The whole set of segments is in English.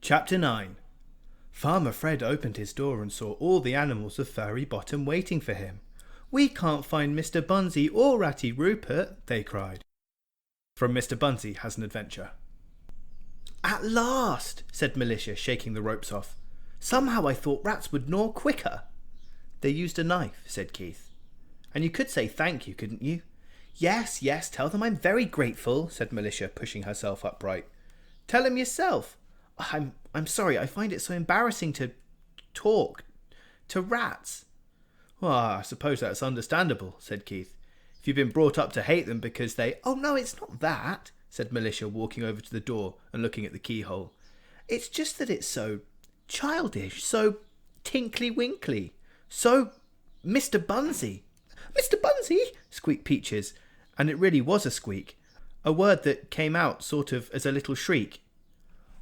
Chapter 9. Farmer Fred opened his door and saw all the animals of Furry Bottom waiting for him. "We can't find Mr. Bunsey or Ratty Rupert," they cried. From Mr. Bunsey Has an Adventure. "At last," said Militia, shaking the ropes off. "Somehow I thought rats would gnaw quicker." "They used a knife," said Keith. "And you could say thank you, couldn't you?" Yes, tell them I'm very grateful," said Militia, pushing herself upright. "Tell them yourself." I'm sorry, I find it so embarrassing to talk to rats." "Well, I suppose that's understandable," said Keith. "If you've been brought up to hate them because they—" "Oh no, it's not that," said Militia, walking over to the door and looking at the keyhole. "It's just that it's so childish, so tinkly-winkly, so Mr. Bunsey." "Mr. Bunsey?" squeaked Peaches, and it really was a squeak, a word that came out sort of as a little shriek.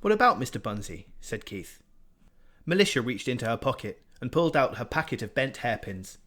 "What about Mr. Bunsey?" said Keith. Militia reached into her pocket and pulled out her packet of bent hairpins.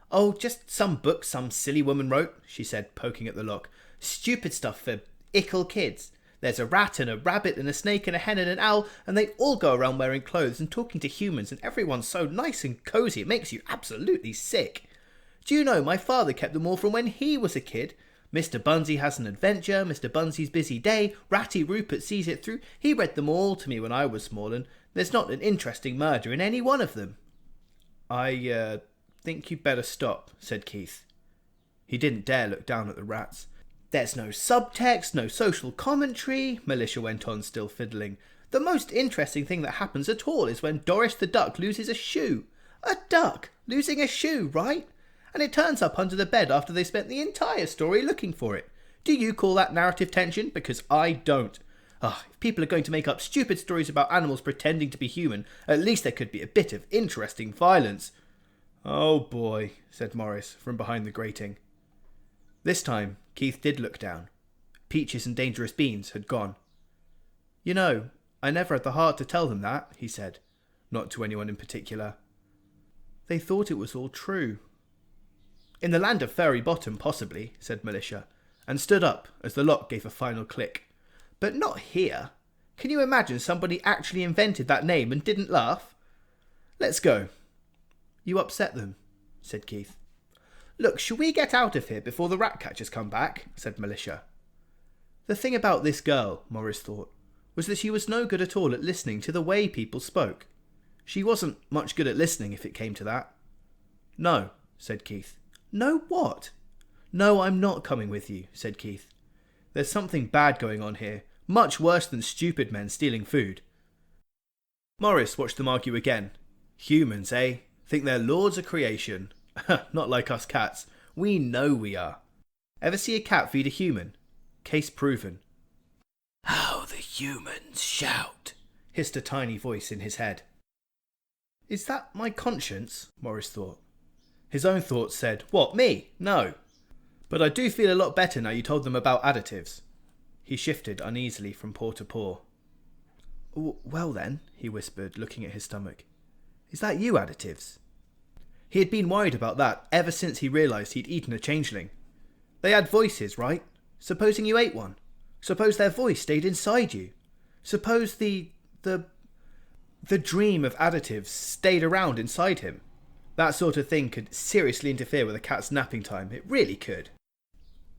"Oh, just some book some silly woman wrote," she said, poking at the lock. "Stupid stuff for ickle kids. There's a rat and a rabbit and a snake and a hen and an owl, and they all go around wearing clothes and talking to humans, and everyone's so nice and cosy it makes you absolutely sick. Do you know, my father kept them all from when he was a kid. Mr. Bunsey Has an Adventure, Mr. Bunsey's Busy Day, Ratty Rupert Sees It Through. He read them all to me when I was small, and there's not an interesting murder in any one of them." I think you'd better stop," said Keith. He didn't dare look down at the rats. "There's no subtext, no social commentary," Militia went on, still fiddling. "The most interesting thing that happens at all is when Doris the duck loses a shoe. A duck losing a shoe, right? And it turns up under the bed after they spent the entire story looking for it. Do you call that narrative tension? Because I don't. If people are going to make up stupid stories about animals pretending to be human, at least there could be a bit of interesting violence." "Oh boy," said Maurice from behind the grating. This time, Keith did look down. Peaches and Dangerous Beans had gone. "You know, I never had the heart to tell them that," he said, not to anyone in particular. "They thought it was all true." "In the land of Furry Bottom, possibly," said Militia, and stood up as the lock gave a final click. "But not here. Can you imagine somebody actually invented that name and didn't laugh? Let's go." "You upset them," said Keith. "Look, shall we get out of here before the rat catchers come back?" said Militia. The thing about this girl, Maurice thought, was that she was no good at all at listening to the way people spoke. She wasn't much good at listening if it came to that. "No," said Keith. "No what?" "No, I'm not coming with you," said Keith. "There's something bad going on here, much worse than stupid men stealing food." Maurice watched them argue again. Humans, eh? Think they're lords of creation. Not like us cats. We know we are. Ever see a cat feed a human? Case proven. "How the humans shout," hissed a tiny voice in his head. Is that my conscience? Maurice thought. His own thoughts said, "What, me? No. But I do feel a lot better now you told them about additives." He shifted uneasily from paw to paw. "Well then," he whispered, looking at his stomach. "Is that you, additives?" He had been worried about that ever since he realised he'd eaten a changeling. They had voices, right? Supposing you ate one. Suppose their voice stayed inside you. Suppose the dream of additives stayed around inside him. That sort of thing could seriously interfere with a cat's napping time. It really could.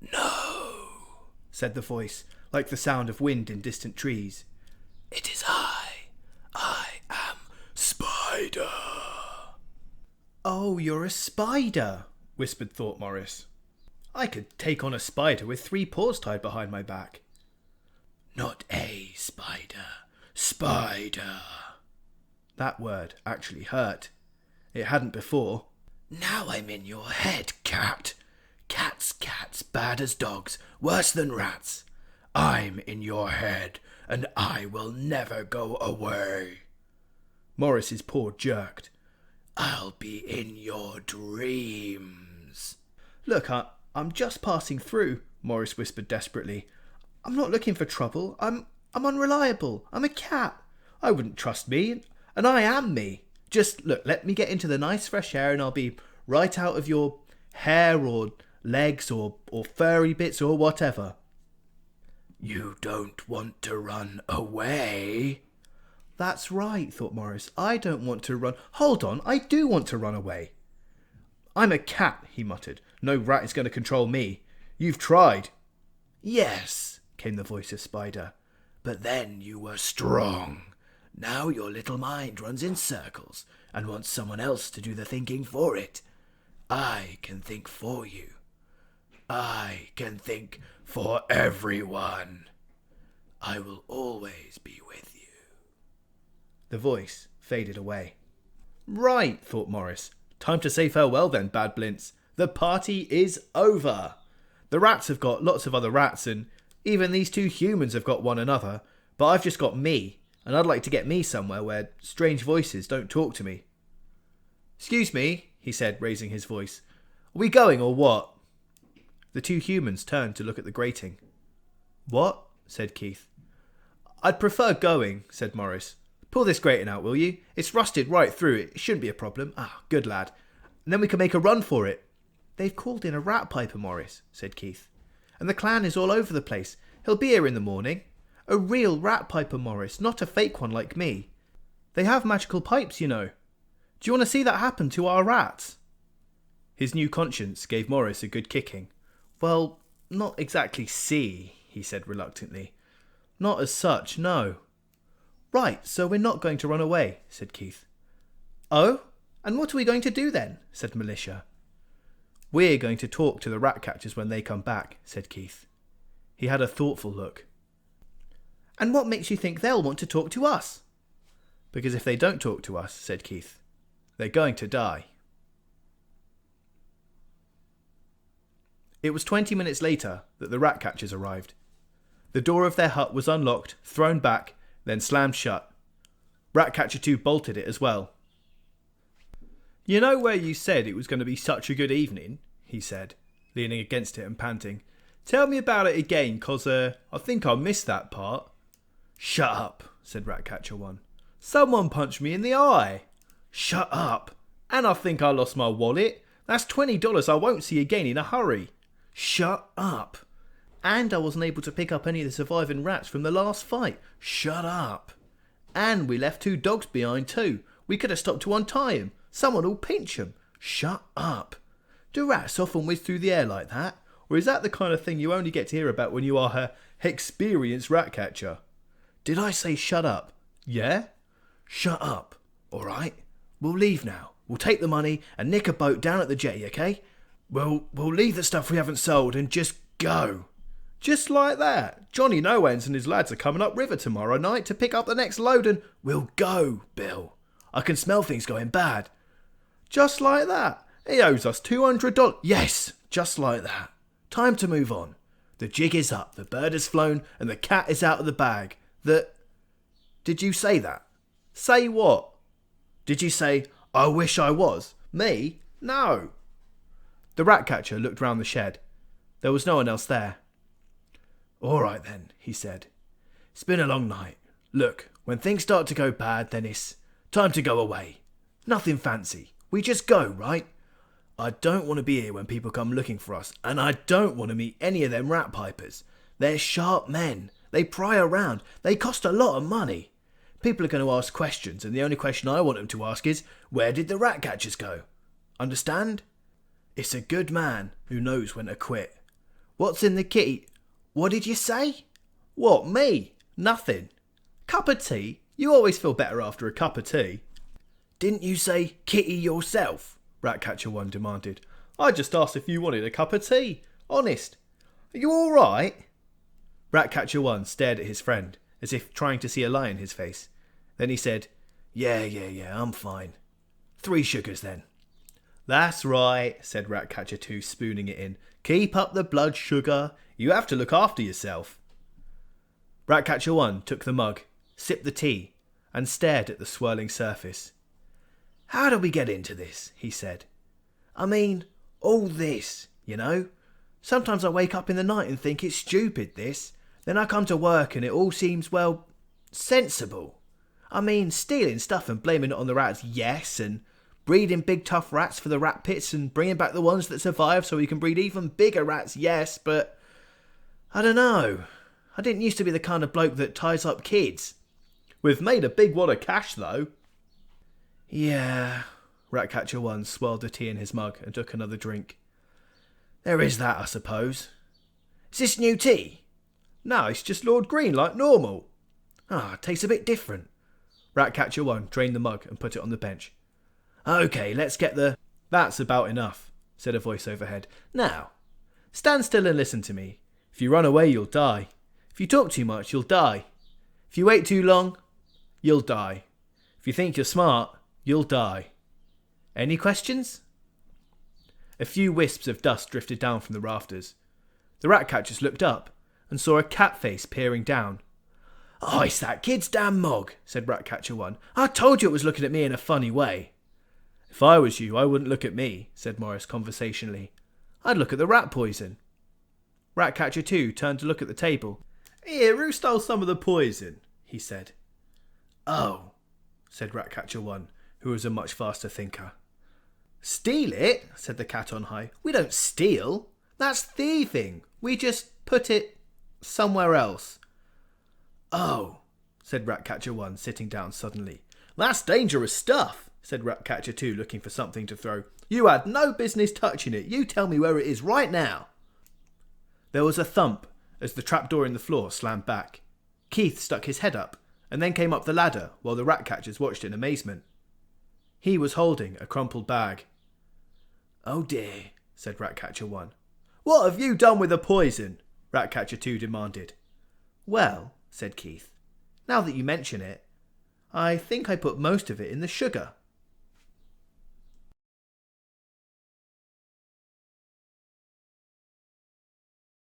"No," said the voice, like the sound of wind in distant trees. "It is I. I am Spider." "Oh, you're a spider," whispered Thought Maurice. "I could take on a spider with 3 paws tied behind my back." "Not a spider. Spider." That word actually hurt. It hadn't before. "Now I'm in your head, cat. Cats, bad as dogs, worse than rats. I'm in your head, and I will never go away." Maurice's paw jerked. "I'll be in your dreams." "Look, I'm just passing through," Maurice whispered desperately. "I'm not looking for trouble. I'm unreliable. I'm a cat. I wouldn't trust me, and I am me. Just, look, let me get into the nice fresh air and I'll be right out of your hair or legs or furry bits or whatever." "You don't want to run away?" That's right, thought Maurice. I don't want to run. Hold on, I do want to run away. I'm a cat, he muttered. No rat is going to control me. You've tried. Yes, came the voice of Spider. But then you were strong. Now your little mind runs in circles and wants someone else to do the thinking for it. I can think for you. I can think for everyone. I will always be with you. The voice faded away. Right, thought Maurice. Time to say farewell then, Bad Blints. The party is over. The rats have got lots of other rats, and even these two humans have got one another, but I've just got me, and I'd like to get me somewhere where strange voices don't talk to me. Excuse me, he said, raising his voice. Are we going or what? The two humans turned to look at the grating. What? Said Keith. I'd prefer going, said Maurice. Pull this grating out, will you? It's rusted right through it. It shouldn't be a problem. Ah, good lad. And then we can make a run for it. They've called in a rat piper, Maurice, said Keith. And the clan is all over the place. He'll be here in the morning. A real rat piper, Maurice, not a fake one like me. They have magical pipes, you know. Do you want to see that happen to our rats? His new conscience gave Maurice a good kicking. Well, not exactly see, he said reluctantly. Not as such, no. Right, so we're not going to run away, said Keith. Oh? And what are we going to do then? Said Militia. We're going to talk to the rat catchers when they come back, said Keith. He had a thoughtful look. And what makes you think they'll want to talk to us? Because if they don't talk to us, said Keith, they're going to die. It was 20 minutes later that the rat catchers arrived. The door of their hut was unlocked, thrown back, then slammed shut. Ratcatcher 2 bolted it as well. You know where you said it was going to be such a good evening? He said, leaning against it and panting. Tell me about it again, 'cause I think I missed that part. Shut up, said Ratcatcher 1. Someone punched me in the eye. Shut up. And I think I lost my wallet. That's $20 I won't see again in a hurry. Shut up. And I wasn't able to pick up any of the surviving rats from the last fight. Shut up. And we left 2 dogs behind too. We could have stopped to untie 'em. Someone will pinch 'em. Shut up. Do rats often whiz through the air like that? Or is that the kind of thing you only get to hear about when you are her experienced rat catcher? Did I say shut up? Yeah? Shut up. All right. We'll leave now. We'll take the money and nick a boat down at the jetty, okay? We'll leave the stuff we haven't sold and just go. Just like that. Johnny No-Ends and his lads are coming up river tomorrow night to pick up the next load and we'll go, Bill. I can smell things going bad. Just like that. He owes us $200. Yes, just like that. Time to move on. The jig is up, the bird has flown, and the cat is out of the bag. Did you say that? Say what? Did you say, I wish I was? Me? No. The rat catcher looked round the shed. There was no one else there. All right then, he said. It's been a long night. Look, when things start to go bad, then it's time to go away. Nothing fancy. We just go, right? I don't want to be here when people come looking for us, and I don't want to meet any of them rat pipers. They're sharp men. They pry around. They cost a lot of money. People are going to ask questions, and the only question I want them to ask is, where did the rat catchers go? Understand? It's a good man who knows when to quit. What's in the kitty? What did you say? What, me? Nothing. Cup of tea? You always feel better after a cup of tea. Didn't you say kitty yourself? Ratcatcher 1 demanded. I just asked if you wanted a cup of tea. Honest. Are you all right? Ratcatcher 1 stared at his friend, as if trying to see a lie in his face. Then he said, Yeah, I'm fine. 3 sugars then. That's right, said Ratcatcher 2, spooning it in. Keep up the blood sugar. You have to look after yourself. Ratcatcher 1 took the mug, sipped the tea, and stared at the swirling surface. How do we get into this? He said. I mean, all this, you know? Sometimes I wake up in the night and think it's stupid, this. Then I come to work and it all seems, well, sensible. I mean, stealing stuff and blaming it on the rats, yes, and breeding big tough rats for the rat pits and bringing back the ones that survive so we can breed even bigger rats, yes, but I don't know. I didn't used to be the kind of bloke that ties up kids. We've made a big wad of cash, though. Yeah, Ratcatcher 1 swirled the tea in his mug and took another drink. There is that, I suppose. Is this new tea? No, it's just Lord Green like normal. It tastes a bit different. Ratcatcher 1 drained the mug and put it on the bench. Okay, let's get the... That's about enough, said a voice overhead. Now, stand still and listen to me. If you run away, you'll die. If you talk too much, you'll die. If you wait too long, you'll die. If you think you're smart, you'll die. Any questions? A few wisps of dust drifted down from the rafters. The ratcatchers looked up and saw a cat face peering down. Oh, it's that kid's damn mug, said Ratcatcher 1. I told you it was looking at me in a funny way. If I was you, I wouldn't look at me, said Maurice conversationally. I'd look at the rat poison. Ratcatcher 2 turned to look at the table. Here, who stole some of the poison? He said. Oh, said Ratcatcher 1, who was a much faster thinker. Steal it? Said the cat on high. We don't steal. That's thieving. We just put it somewhere else. Oh, said Ratcatcher 1, sitting down suddenly. That's dangerous stuff, said Ratcatcher 2, looking for something to throw. You had no business touching it. You tell me where it is right now. There was a thump as the trapdoor in the floor slammed back. Keith stuck his head up and then came up the ladder while the ratcatchers watched in amazement. He was holding a crumpled bag. Oh dear, said Ratcatcher 1. What have you done with the poison? Ratcatcher 2 demanded. Well, said Keith, now that you mention it, I think I put most of it in the sugar.